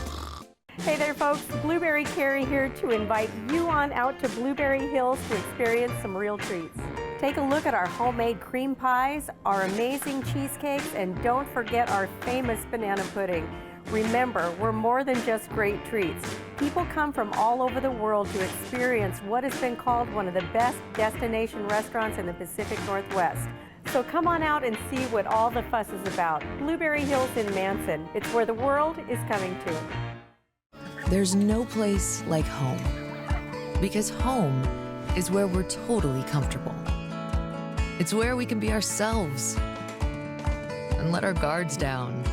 Hey there, folks. Blueberry Carrie here to invite you on out to Blueberry Hills to experience some real treats. Take a look at our homemade cream pies, our amazing cheesecakes, and don't forget our famous banana pudding. Remember, we're more than just great treats. People come from all over the world to experience what has been called one of the best destination restaurants in the Pacific Northwest. So come on out and see what all the fuss is about. Blueberry Hills in Manson. It's where the world is coming to. There's no place like home, because home is where we're totally comfortable. It's where we can be ourselves and let our guards down.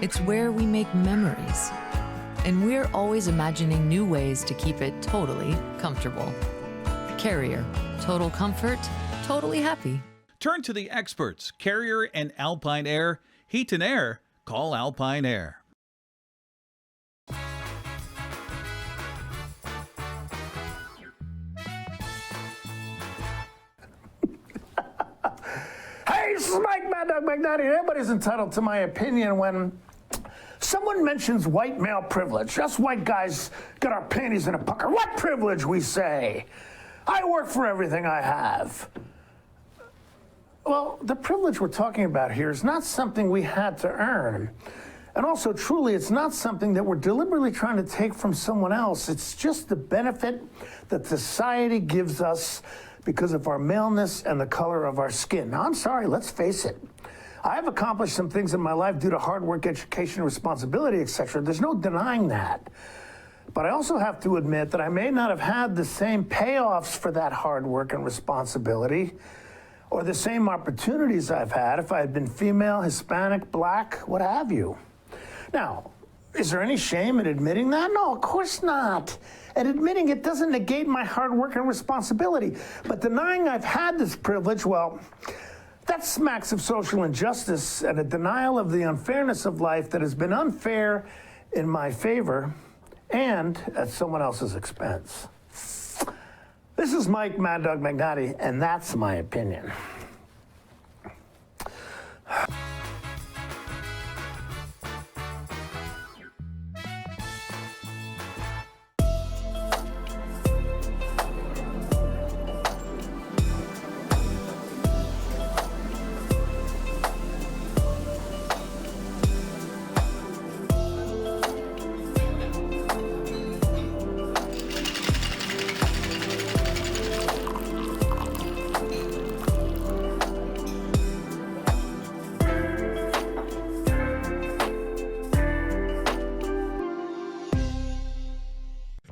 It's where we make memories, and we're always imagining new ways to keep it totally comfortable. Carrier, total comfort, totally happy. Turn to the experts, Carrier and Alpine Air. Heat and air, call Alpine Air. Hey, this is Mike Mad Dog McNally. Everybody's entitled to my opinion when someone mentions white male privilege. Us white guys got our panties in a pucker. What privilege, we say? I work for everything I have. Well, the privilege we're talking about here is not something we had to earn. And also, truly, it's not something that we're deliberately trying to take from someone else. It's just the benefit that society gives us because of our maleness and the color of our skin. Now, I'm sorry, let's face it. I have accomplished some things in my life due to hard work, education, responsibility, etc. There's no denying that. But I also have to admit that I may not have had the same payoffs for that hard work and responsibility or the same opportunities I've had if I had been female, Hispanic, black, what have you. Now, is there any shame in admitting that? No, of course not. And admitting it doesn't negate my hard work and responsibility. But denying I've had this privilege, well, that smacks of social injustice and a denial of the unfairness of life that has been unfair in my favor and at someone else's expense. This is Mike Mad Dog McNally, and that's my opinion.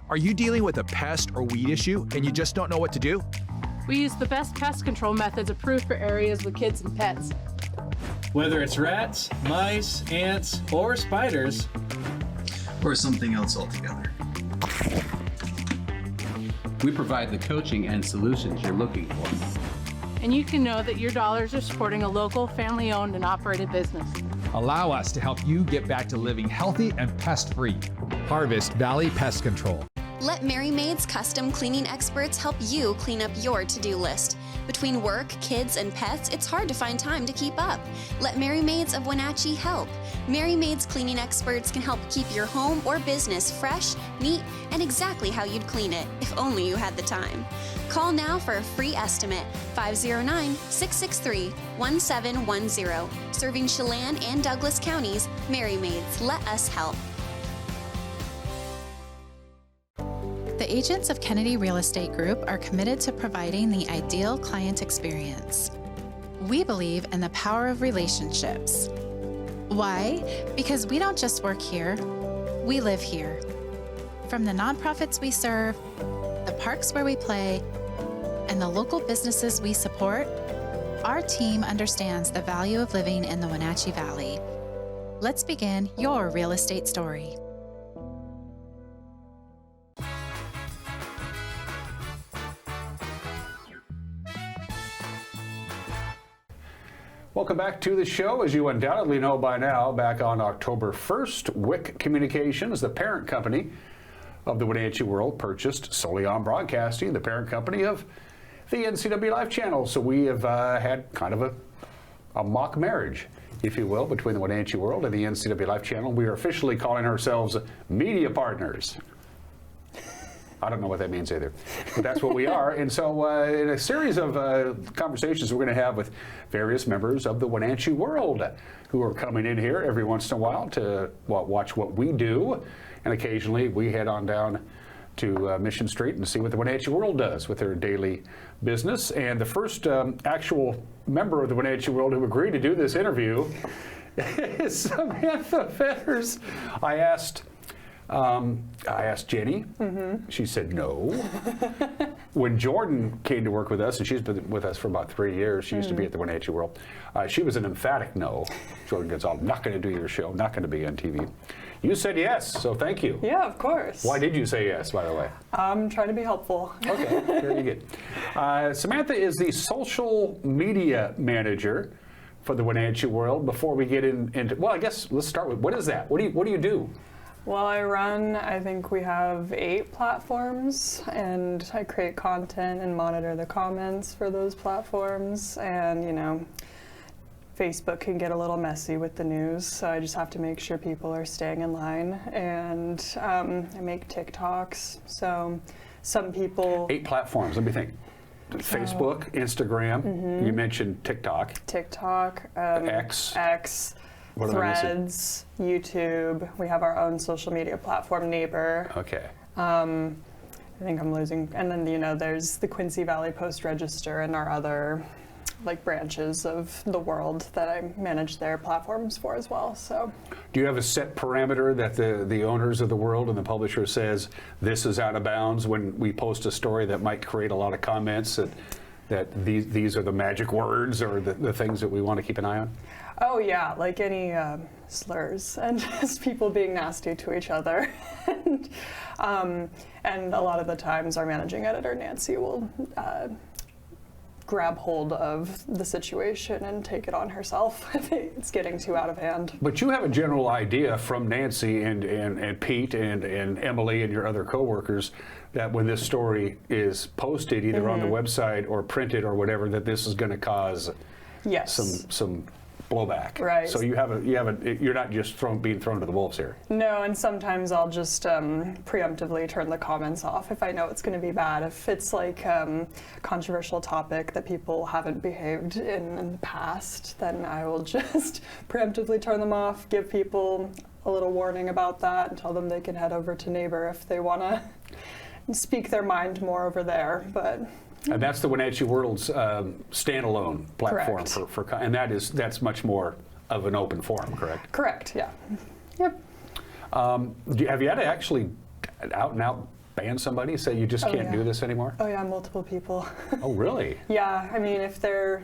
Are you dealing with a pest or weed issue and you just don't know what to do? We use the best pest control methods approved for areas with kids and pets. Whether it's rats, mice, ants, or spiders, or something else altogether. We provide the coaching and solutions you're looking for. And you can know that your dollars are supporting a local, family-owned and operated business. Allow us to help you get back to living healthy and pest-free. Harvest Valley Pest Control. Let Mary Maid's custom cleaning experts help you clean up your to-do list. Between work, kids, and pets, it's hard to find time to keep up. Let Mary Maids of Wenatchee help. Mary Maid's cleaning experts can help keep your home or business fresh, neat, and exactly how you'd clean it, if only you had the time. Call now for a free estimate, 509-663-1710. Serving Chelan and Douglas counties, Mary Maids, let us help. The agents of Kennedy Real Estate Group are committed to providing the ideal client experience. We believe in the power of relationships. Why? Because we don't just work here, we live here. From the nonprofits we serve, the parks where we play, and the local businesses we support, our team understands the value of living in the Wenatchee Valley. Let's begin your real estate story. Welcome back to the show. As you undoubtedly know by now, back on October 1st, WIC Communications, the parent company of the Wenatchee World, purchased Solion Broadcasting, the parent company of the NCWLIFE channel. So we have had kind of a mock marriage, if you will, between the Wenatchee World and the NCWLIFE channel. We are officially calling ourselves media partners. I don't know what that means either, but that's what we are. And so in a series of conversations we're going to have with various members of the Wenatchee World who are coming in here every once in a while to watch what we do. And occasionally we head on down to Mission Street and see what the Wenatchee World does with their daily business. And the first actual member of the Wenatchee World who agreed to do this interview is Samantha Fetters. I asked Jenny. She said no. When Jordan came to work with us, and she's been with us for about 3 years, she used to be at the Wenatchee World, she was an emphatic no. Jordan Gonzalez, not going to do your show, not going to be on TV. You said yes, so thank you. Yeah, of course. Why did you say yes, by the way? I'm trying to be helpful. Okay, very good. Samantha is the social media manager for the Wenatchee World. Before we get into, well, I guess let's start with, what is that? What do you do? Well, I think we have 8 platforms, and I create content and monitor the comments for those platforms. And, you know, Facebook can get a little messy with the news, so I just have to make sure people are staying in line. And I make TikToks, so some people... 8 platforms, let me think. Facebook, Instagram, you mentioned TikTok. X. Threads, YouTube. We have our own social media platform, Neighbor. Okay. I think I'm losing. And then, you know, there's the Quincy Valley Post Register and our other like branches of the world that I manage their platforms for as well. So, do you have a set parameter that the owners of the World and the publisher says this is out of bounds when we post a story that might create a lot of comments that these are the magic words or the things that we want to keep an eye on? Oh yeah, like any slurs and just people being nasty to each other. And a lot of the times our managing editor, Nancy, will grab hold of the situation and take it on herself if it's getting too out of hand. But you have a general idea from Nancy and Pete and Emily and your other coworkers that when this story is posted either on the website or printed or whatever, that this is going to cause some blowback. Right. So you're not just being thrown to the wolves here. No, and sometimes I'll just preemptively turn the comments off if I know it's going to be bad. If it's like controversial topic that people haven't behaved in the past, then I will just preemptively turn them off, give people a little warning about that, and tell them they can head over to Neighbor if they want to speak their mind more over there. But and that's the Wenatchee World's standalone platform for and that's much more of an open forum, correct? Correct. Yeah. Yep. Have you had to actually out and out ban somebody? Say you just can't do this anymore? Oh yeah, multiple people. Oh really? Yeah. I mean, if they're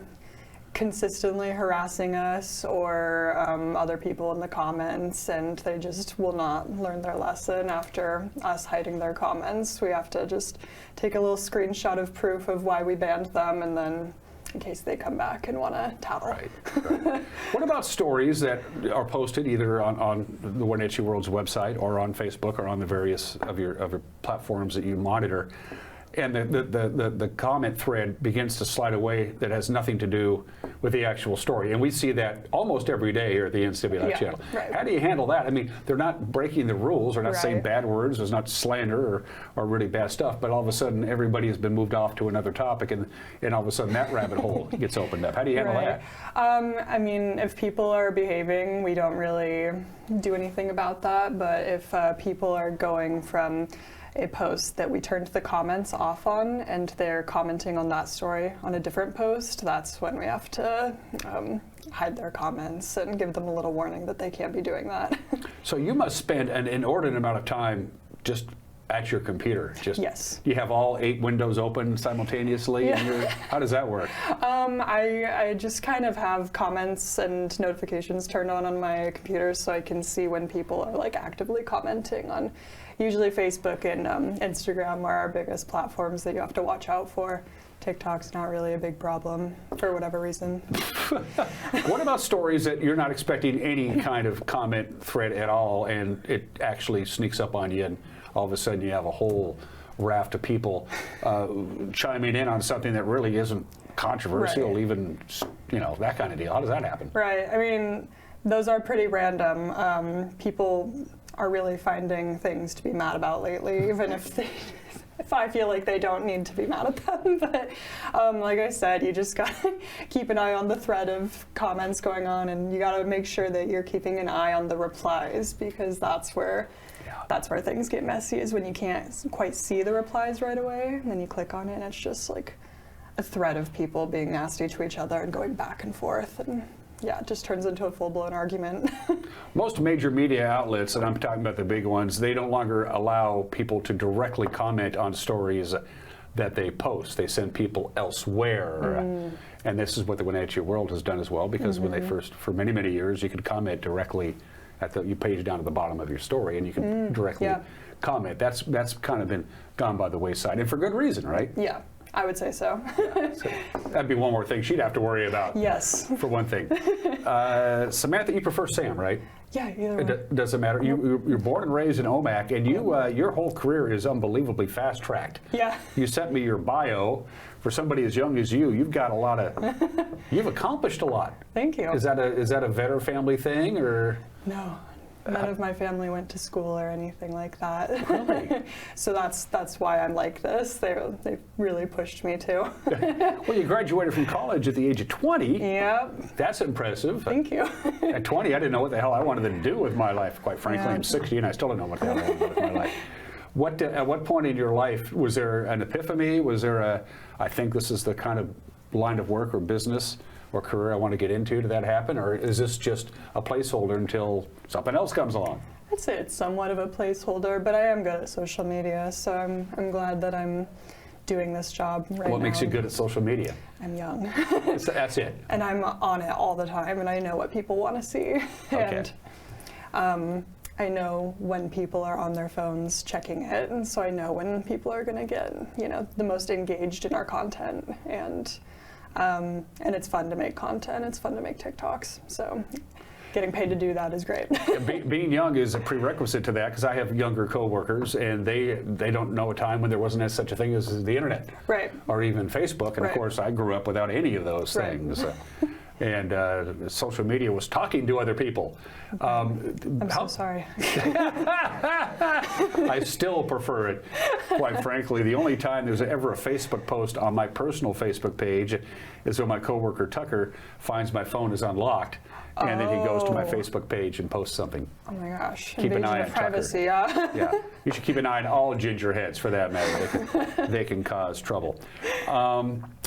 consistently harassing us or other people in the comments and they just will not learn their lesson after us hiding their comments, we have to just take a little screenshot of proof of why we banned them, and then in case they come back and want to tattle. Right. What about stories that are posted either on the Wenatchee World's website or on Facebook or on the various of your platforms that you monitor, and the comment thread begins to slide away that has nothing to do with the actual story? And we see that almost every day here at the NCWLIFE channel. Right. How do you handle that? I mean, they're not breaking the rules, they're not saying bad words, there's not slander or really bad stuff, but all of a sudden everybody has been moved off to another topic, and all of a sudden that rabbit hole gets opened up. How do you handle that? I mean, if people are behaving, we don't really do anything about that, but if people are going from a post that we turned the comments off on and they're commenting on that story on a different post, that's when we have to hide their comments and give them a little warning that they can't be doing that. So you must spend an inordinate amount of time just at your computer. Yes. You have all 8 windows open simultaneously? Yeah. How does that work? I just kind of have comments and notifications turned on my computer so I can see when people are like actively commenting on usually Facebook and Instagram are our biggest platforms that you have to watch out for. TikTok's not really a big problem for whatever reason. What about stories that you're not expecting any kind of comment thread at all and it actually sneaks up on you and all of a sudden you have a whole raft of people chiming in on something that really isn't controversial, Right. even, you know, that kind of deal. How does that happen? Right. I mean, those are pretty random. People are really finding things to be mad about lately, even if I feel like they don't need to be mad at them. But like I said, you just gotta keep an eye on the thread of comments going on, and you gotta make sure that you're keeping an eye on the replies, because that's where things get messy, is when you can't quite see the replies right away, and then you click on it and it's just like a thread of people being nasty to each other and going back and forth, and yeah, it just turns into a full-blown argument. Most major media outlets, and I'm talking about the big ones, they no longer allow people to directly comment on stories that they post. They send people elsewhere. And this is what the Wenatchee World has done as well, because when they first, for many, many years, you could comment directly at the, you page down at the bottom of your story, and you can directly comment. That's kind of been gone by the wayside, and for good reason, right? Yeah, I would say so. So that'd be one more thing she'd have to worry about. Yes. For one thing. Samantha, you prefer Sam, right? Yeah, either way. It doesn't matter. You're born and raised in Omak, and your whole career is unbelievably fast-tracked. Yeah. You sent me your bio. For somebody as young as you, you've got a lot of, you've accomplished a lot. Thank you. Is that a veteran family thing, or? No. None of my family went to school or anything like that. Really? So that's why I'm like this. They really pushed me to. Well, you graduated from college at the age of 20. Yep. That's impressive. Thank you. At 20, I didn't know what the hell I wanted to do with my life. Quite frankly, I'm 60 and I still don't know what the hell I want to do with my life. At what point in your life was there an epiphany? Was there I think this is the kind of line of work or business or career I want to get into? Did that happen, or is this just a placeholder until something else comes along? I'd say it's somewhat of a placeholder, but I am good at social media, so I'm glad that I'm doing this job right now. What makes you good at social media? I'm young. That's it. And I'm on it all the time, and I know what people want to see. Okay. And I know when people are on their phones checking it, and so I know when people are going to get, you know, the most engaged in our content, and it's fun to make content. It's fun to make TikToks. So getting paid to do that is great. Being young is a prerequisite to that, because I have younger coworkers, and they don't know a time when there wasn't such a thing as the internet, right? Or even Facebook. And Right. of course, I grew up without any of those Right. things. And social media was talking to other people. I'm so sorry. I still prefer it, quite frankly. The only time there's ever a Facebook post on my personal Facebook page is when my coworker Tucker finds my phone is unlocked, and then he goes to my Facebook page and posts something. Oh my gosh. Keep an eye Invasion on of privacy, Tucker. yeah. Yeah, you should keep an eye on all ginger heads, for that matter. They can cause trouble.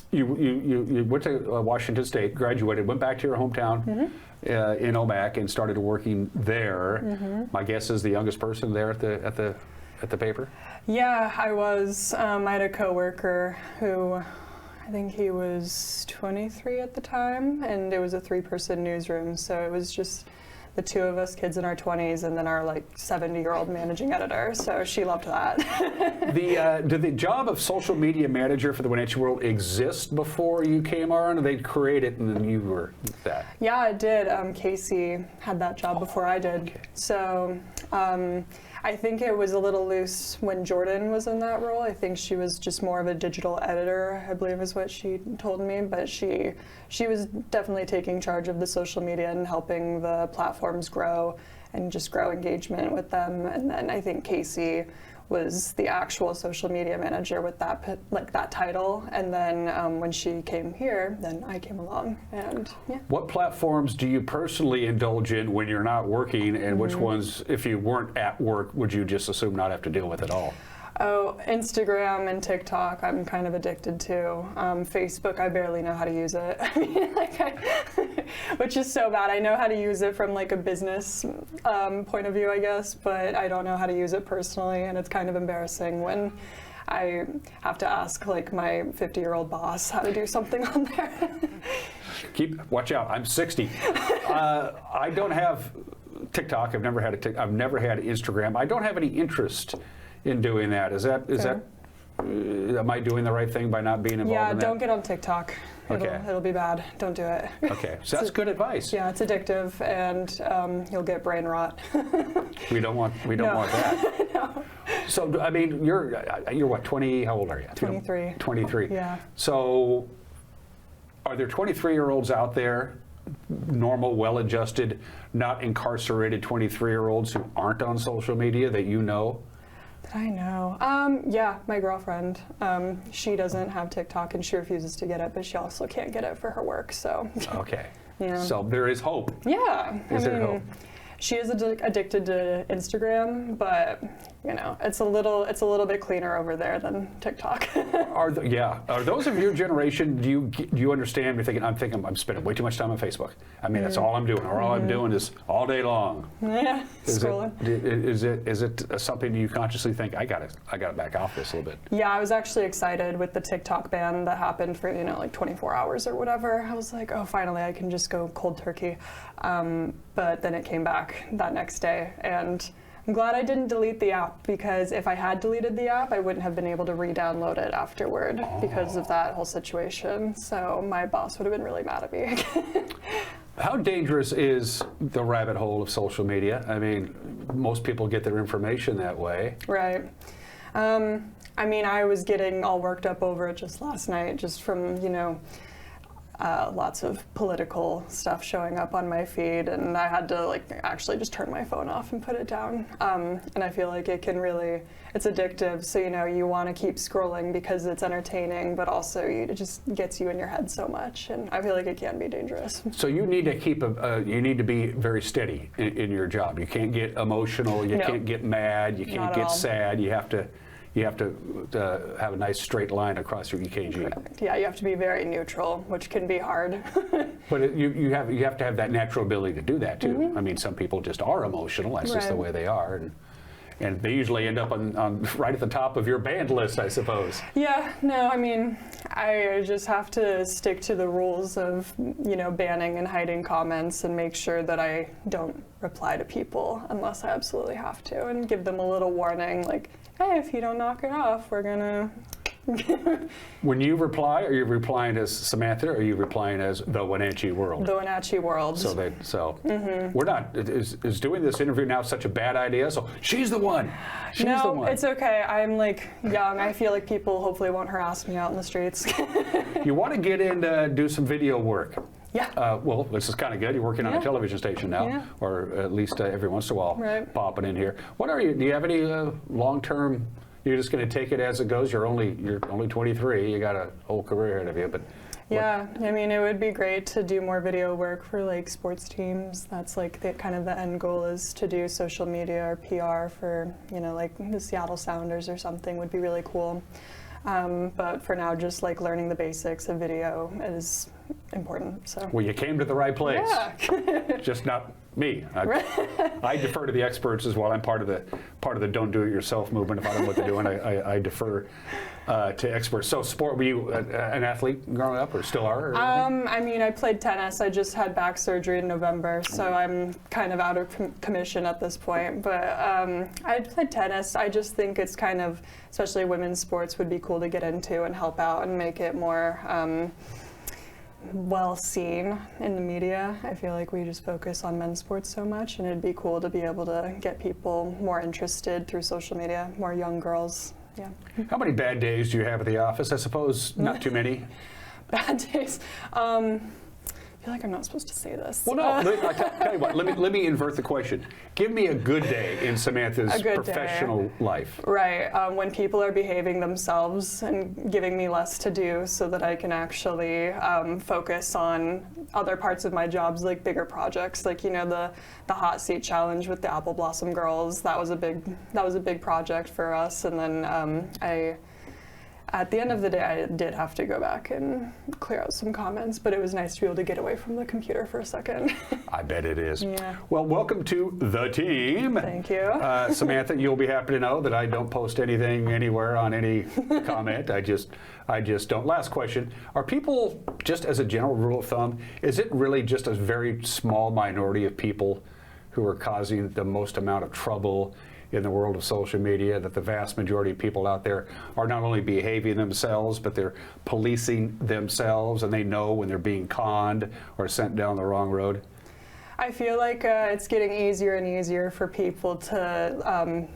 You went to Washington State, graduated, went back to your hometown in Omak, and started working there. My guess is the youngest person there at the paper. Yeah, I was. I had a coworker who, I think he was 23 at the time, and it was a 3-person newsroom, so it was just the two of us, kids in our 20s, and then our like 70-year-old managing editor. So she loved that. Did the job of social media manager for the Wenatchee World exist before you came on, or they created it and then you were that? Yeah, it did. Casey had that job before I did. Okay. So I think it was a little loose when Jordan was in that role. I think she was just more of a digital editor, I believe is what she told me. But she was definitely taking charge of the social media and helping the platforms grow and just grow engagement with them. And then I think Casey was the actual social media manager with that title. And then when she came here, then I came along, and yeah. What platforms do you personally indulge in when you're not working, and which ones, if you weren't at work, would you just assume not have to deal with at all? Oh, Instagram and TikTok I'm kind of addicted to. Facebook, I barely know how to use it. I mean, which is so bad. I know how to use it from like a business point of view, I guess, but I don't know how to use it personally, and it's kind of embarrassing when I have to ask like my 50-year-old boss how to do something on there. Watch out, I'm 60. I don't have TikTok. I've never had I've never had Instagram. I don't have any interest in doing that. Am I doing the right thing by not being involved in that? Yeah, don't get on TikTok. It'll be bad. Don't do it. Okay, so that's good advice. Yeah, it's addictive, and you'll get brain rot. We don't want that. No. So I mean, you're what, 20? How old are you? 23. 23. Yeah. So are there 23-year-olds out there, normal, well-adjusted, not incarcerated 23-year-olds who aren't on social media that you know? That I know. Yeah, my girlfriend. She doesn't have TikTok and she refuses to get it, but she also can't get it for her work. So. Okay. Yeah. So there is hope. Yeah. Is there hope? She is addicted to Instagram, but you know, it's a little bit cleaner over there than TikTok. Are those of your generation? Do you understand? You're thinking, I'm spending way too much time on Facebook. I mean, that's all I'm doing. Or all I'm doing is all day long. Yeah, scrolling. Is it something you consciously think I gotta back off this a little bit? Yeah, I was actually excited with the TikTok ban that happened for like 24 hours or whatever. I was like, oh, finally, I can just go cold turkey. But then it came back that next day, and I'm glad I didn't delete the app, because if I had deleted the app, I wouldn't have been able to re-download it afterward because of that whole situation. So my boss would have been really mad at me. How dangerous is the rabbit hole of social media? I mean, most people get their information that way. Right. I mean, I was getting all worked up over it just last night, just from, lots of political stuff showing up on my feed, and I had to actually just turn my phone off and put it down. And I feel like it's addictive, so you want to keep scrolling because it's entertaining, but also it just gets you in your head so much, and I feel like it can be dangerous. So you need to you need to be very steady in your job. You can't get emotional, you can't get mad, you can't get sad, you have to have a nice straight line across your EKG. Correct. Yeah, you have to be very neutral, which can be hard. But you have to have that natural ability to do that too. Mm-hmm. I mean, some people just are emotional. That's just the way they are, and they usually end up on right at the top of your banned list, I suppose. Yeah. No, I mean, I just have to stick to the rules of banning and hiding comments, and make sure that I don't reply to people unless I absolutely have to, and give them a little warning, like, hey, if you don't knock it off, we're gonna. When you reply, are you replying as Samantha, or are you replying as the Wenatchee World? The Wenatchee World. We're not. Is doing this interview now such a bad idea? So she's the one. She's the one. No, it's okay. I'm young. I feel like people hopefully won't harass me out in the streets. You want to get in to do some video work. Yeah. Well, this is kind of good. You're working on a television station now, or at least every once in a while popping in here. What are you? Do you have any long-term? You're just going to take it as it goes. You're only 23. You got a whole career ahead of you, but. Yeah, I mean, it would be great to do more video work for sports teams. That's kind of the end goal, is to do social media or PR for the Seattle Sounders or something would be really cool. But for now, just learning the basics of video is important. So. Well, you came to the right place. Yeah. Just not me. I defer to the experts as well. I'm part of the don't do it yourself movement. If I don't know what to do, and I defer to experts. So, sport. Were you an athlete growing up, or still are? I mean, I played tennis. I just had back surgery in November, so I'm kind of out of commission at this point. But I played tennis. I just think it's kind of, especially women's sports, would be cool to get into and help out and make it more well seen in the media. I feel like we just focus on men's sports so much, and it'd be cool to be able to get people more interested through social media, more young girls. Yeah. How many bad days do you have at the office? I suppose not too many. Bad days. I feel like I'm not supposed to say this. Well, no. I tell you what. Let me invert the question. Give me a good day in Samantha's professional life. Right. When people are behaving themselves and giving me less to do, so that I can actually focus on other parts of my jobs, like bigger projects, like the hot seat challenge with the Apple Blossom Girls. That was a big project for us, and then at the end of the day, I did have to go back and clear out some comments, but it was nice to be able to get away from the computer for a second. I bet it is. Yeah. Well, welcome to the team. Thank you. Samantha, you'll be happy to know that I don't post anything anywhere on any comment. I just don't. Last question. Are people, just as a general rule of thumb, is it really just a very small minority of people who are causing the most amount of trouble in the world of social media, that the vast majority of people out there are not only behaving themselves, but they're policing themselves, and they know when they're being conned or sent down the wrong road? I feel like it's getting easier and easier for people to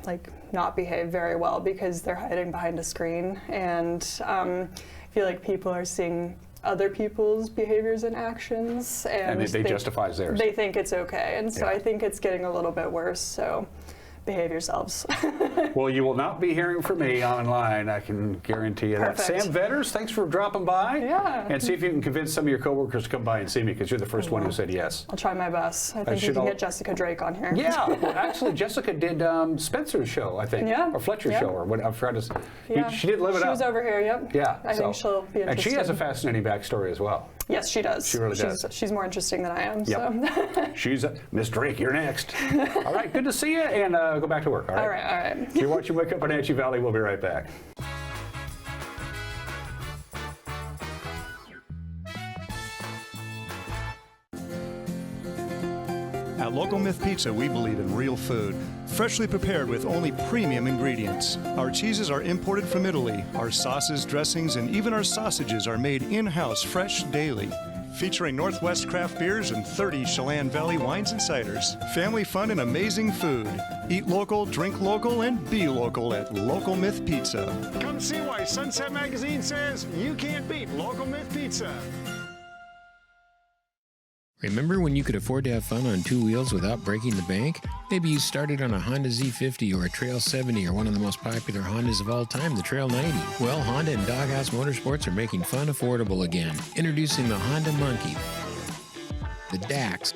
not behave very well because they're hiding behind a screen, and I feel like people are seeing other people's behaviors and actions, and they justify theirs. They think it's okay, and so I think it's getting a little bit worse. So behave yourselves. Well, you will not be hearing from me online, I can guarantee you that. Perfect. Sam Vetters, thanks for dropping by. Yeah. And see if you can convince some of your coworkers to come by and see me, because you're the first one who said yes. I'll try my best. I think you can get Jessica Drake on here. Yeah, well, actually, Jessica did Spencer's show, I think. Yeah. Or Fletcher's show, or what, I forgot his. Yeah. She did live it up. She was over here, yep. Yeah. I think she'll be interested. And she has a fascinating backstory as well. Yes, she does. She really does. She's more interesting than I am. Yep. So. She's Miss Drake, you're next. All right, good to see you, and go back to work, all right? All right. You're watching Wake Up Wenatchee Valley. We'll be right back. At Local Myth Pizza, we believe in real food, freshly prepared with only premium ingredients. Our cheeses are imported from Italy. Our sauces, dressings, and even our sausages are made in-house fresh daily. Featuring Northwest craft beers and 30 Chelan Valley wines and ciders. Family fun and amazing food. Eat local, drink local, and be local at Local Myth Pizza. Come see why Sunset Magazine says you can't beat Local Myth Pizza. Remember when you could afford to have fun on two wheels without breaking the bank? Maybe you started on a Honda Z50 or a Trail 70 or one of the most popular Hondas of all time, the Trail 90. Well, Honda and Doghouse Motorsports are making fun affordable again. Introducing the Honda Monkey, the Dax,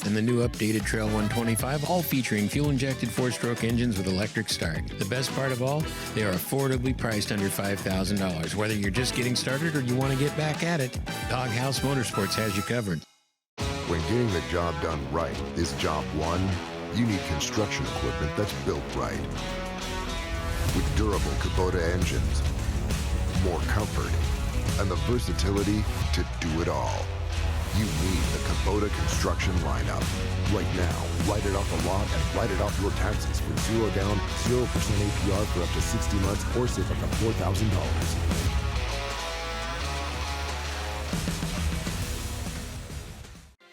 and the new updated Trail 125, all featuring fuel-injected 4-stroke engines with electric start. The best part of all, they are affordably priced under $5,000. Whether you're just getting started or you want to get back at it, Doghouse Motorsports has you covered. When getting the job done right is job one, you need construction equipment that's built right. With durable Kubota engines, more comfort, and the versatility to do it all. You need the Kubota construction lineup. Right now, write it off the lot and write it off your taxes for 0 down, 0% APR for up to 60 months or save up to $4,000.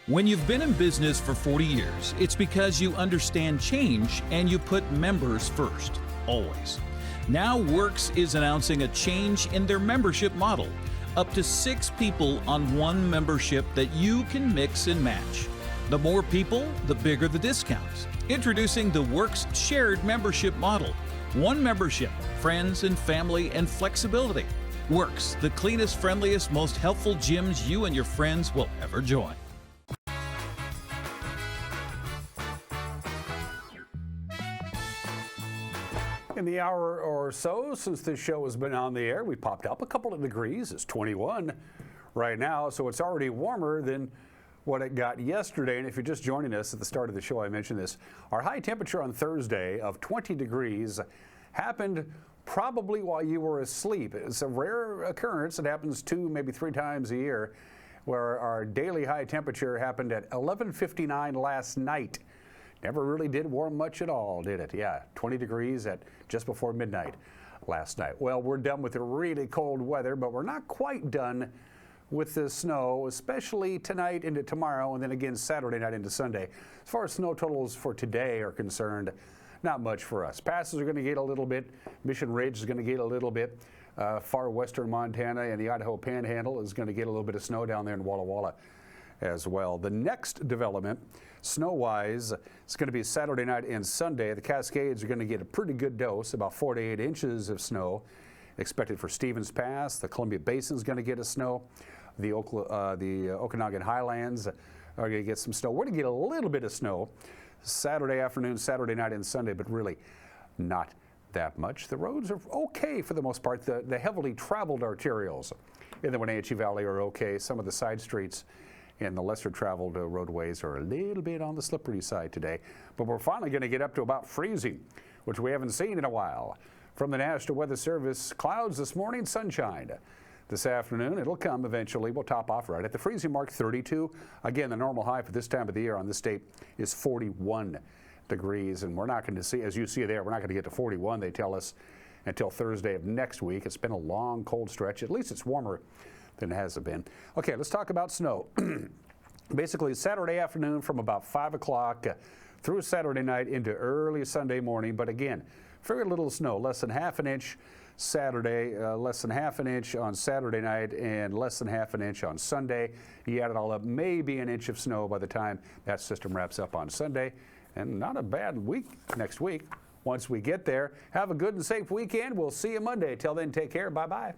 When you've been in business for 40 years, it's because you understand change and you put members first, always. Now Works is announcing a change in their membership model. Up to 6 people on one membership that you can mix and match. The more people, the bigger the discounts. Introducing the Works shared membership model. One membership, friends and family and flexibility. Works, the cleanest, friendliest, most helpful gyms you and your friends will ever join. In the hour or so since this show has been on the air, we popped up a couple of degrees. It's 21 right now, so it's already warmer than what it got yesterday. And if you're just joining us at the start of the show, I mentioned this. Our high temperature on Thursday of 20 degrees happened probably while you were asleep. It's a rare occurrence. It happens 2, maybe 3 times a year, where our daily high temperature happened at 11:59 last night. Never really did warm much at all, did it? Yeah, 20 degrees at just before midnight last night. Well, we're done with the really cold weather, but we're not quite done with the snow, especially tonight into tomorrow, and then again Saturday night into Sunday. As far as snow totals for today are concerned, not much for us. Passes are going to get a little bit. Mission Ridge is going to get a little bit. Far western Montana and the Idaho Panhandle is going to get a little bit of snow down there in Walla Walla as well. The next development, snow-wise, is going to be Saturday night and Sunday. The Cascades are going to get a pretty good dose, about 4 to 8 inches of snow expected for Stevens Pass. The Columbia Basin is going to get a snow. The Okanagan Highlands are going to get some snow. We're going to get a little bit of snow Saturday afternoon, Saturday night, and Sunday, but really not that much. The roads are okay for the most part. The heavily traveled arterials in the Wenatchee Valley are okay. Some of the side streets and the lesser traveled roadways are a little bit on the slippery side today, but we're finally going to get up to about freezing, which we haven't seen in a while. From the National Weather Service, clouds this morning, sunshine this afternoon. It'll come eventually. We'll top off right at the freezing mark, 32. Again, the normal high for this time of the year on this date is 41 degrees, and we're not going to see, as you see there, we're not going to get to 41, they tell us, until Thursday of next week. It's been a long, cold stretch. At least it's warmer than it has been. Okay, let's talk about snow. Basically, Saturday afternoon from about 5 o'clock through Saturday night into early Sunday morning. But again, very little snow, less than half an inch Saturday, less than half an inch on Saturday night, and less than half an inch on Sunday. You add it all up, maybe an inch of snow by the time that system wraps up on Sunday. And not a bad week next week. Once we get there, have a good and safe weekend. We'll see you Monday. Till then, take care. Bye-bye.